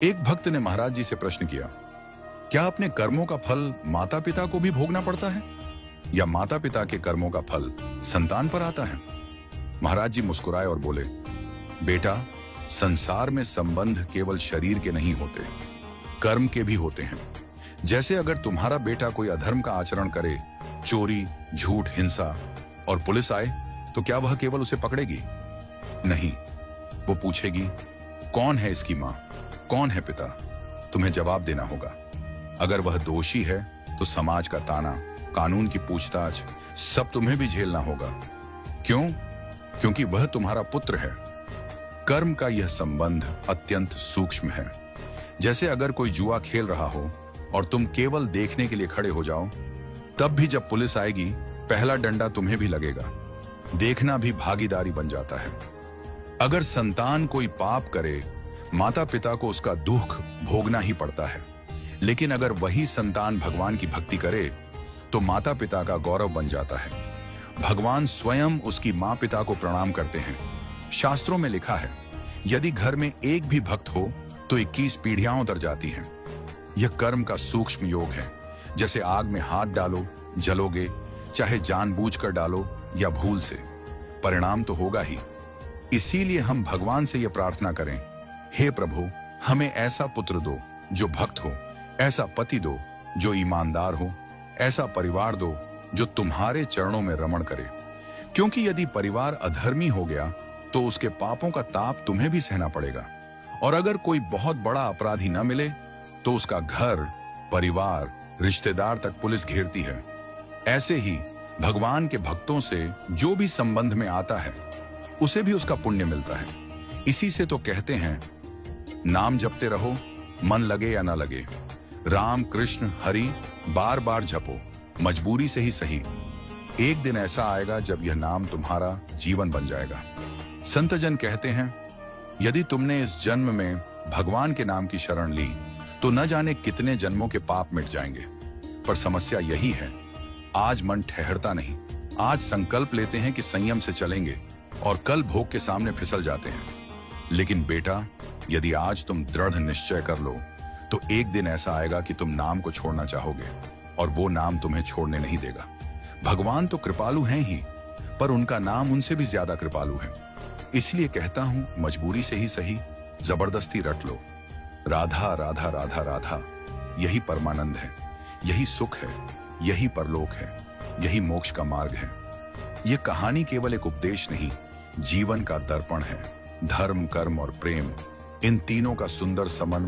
एक भक्त ने महाराज जी से प्रश्न किया, क्या अपने कर्मों का फल माता पिता को भी भोगना पड़ता है या माता पिता के कर्मों का फल संतान पर आता है? महाराज जी मुस्कुराए और बोले, बेटा, संसार में संबंध केवल शरीर के नहीं होते, कर्म के भी होते हैं। जैसे अगर तुम्हारा बेटा कोई अधर्म का आचरण करे, चोरी, झूठ, हिंसा, और पुलिस आए, तो क्या वह केवल उसे पकड़ेगी? नहीं, वो पूछेगी, कौन है इसकी मां, कौन है पिता? तुम्हें जवाब देना होगा। अगर वह दोषी है तो समाज का ताना, कानून की पूछताछ, सब तुम्हें भी झेलना होगा। क्यों? क्योंकि वह तुम्हारा पुत्र है। कर्म का यह संबंध अत्यंत सूक्ष्म है। जैसे अगर कोई जुआ खेल रहा हो और तुम केवल देखने के लिए खड़े हो जाओ, तब भी जब पुलिस आएगी, पहला डंडा तुम्हें भी लगेगा। देखना भी भागीदारी बन जाता है। अगर संतान कोई पाप करे, माता पिता को उसका दुख भोगना ही पड़ता है। लेकिन अगर वही संतान भगवान की भक्ति करे, तो माता पिता का गौरव बन जाता है। भगवान स्वयं उसकी माँ पिता को प्रणाम करते हैं। शास्त्रों में लिखा है, यदि घर में एक भी भक्त हो तो 21 पीढ़ियां उतर जाती हैं। यह कर्म का सूक्ष्म योग है। जैसे आग में हाथ डालो, जलोगे, चाहे जानबूझकर डालो या भूल से, परिणाम तो होगा ही। इसीलिए हम भगवान से यह प्रार्थना करें, हे प्रभु, हमें ऐसा पुत्र दो जो भक्त हो, ऐसा पति दो जो ईमानदार हो, ऐसा परिवार दो जो तुम्हारे चरणों में रमण करे। क्योंकि यदि परिवार अधर्मी हो गया तो उसके पापों का ताप तुम्हें भी सहना पड़ेगा। और अगर कोई बहुत बड़ा अपराधी न मिले तो उसका घर, परिवार, रिश्तेदार तक पुलिस घेरती है। ऐसे ही भगवान के भक्तों से जो भी संबंध में आता है, उसे भी उसका पुण्य मिलता है। इसी से तो कहते हैं, नाम जपते रहो, मन लगे या ना लगे, राम कृष्ण हरि बार बार जपो, मजबूरी से ही सही। एक दिन ऐसा आएगा जब यह नाम तुम्हारा जीवन बन जाएगा। संतजन कहते हैं, यदि तुमने इस जन्म में भगवान के नाम की शरण ली तो न जाने कितने जन्मों के पाप मिट जाएंगे। पर समस्या यही है, आज मन ठहरता नहीं। आज संकल्प लेते हैं कि संयम से चलेंगे और कल भोग के सामने फिसल जाते हैं। लेकिन बेटा, यदि आज तुम दृढ़ निश्चय कर लो तो एक दिन ऐसा आएगा कि तुम नाम को छोड़ना चाहोगे और वो नाम तुम्हें छोड़ने नहीं देगा। भगवान तो कृपालु हैं ही, पर उनका नाम उनसे भी ज्यादा कृपालु है। इसलिए कहता हूं, मजबूरी से ही सही, जबरदस्ती रट लो। राधा राधा राधा राधा, यही परमानंद है, यही सुख है, यही परलोक है, यही मोक्ष का मार्ग है। यह कहानी केवल एक उपदेश नहीं, जीवन का दर्पण है। धर्म, कर्म और प्रेम, इन तीनों का सुंदर समन्वय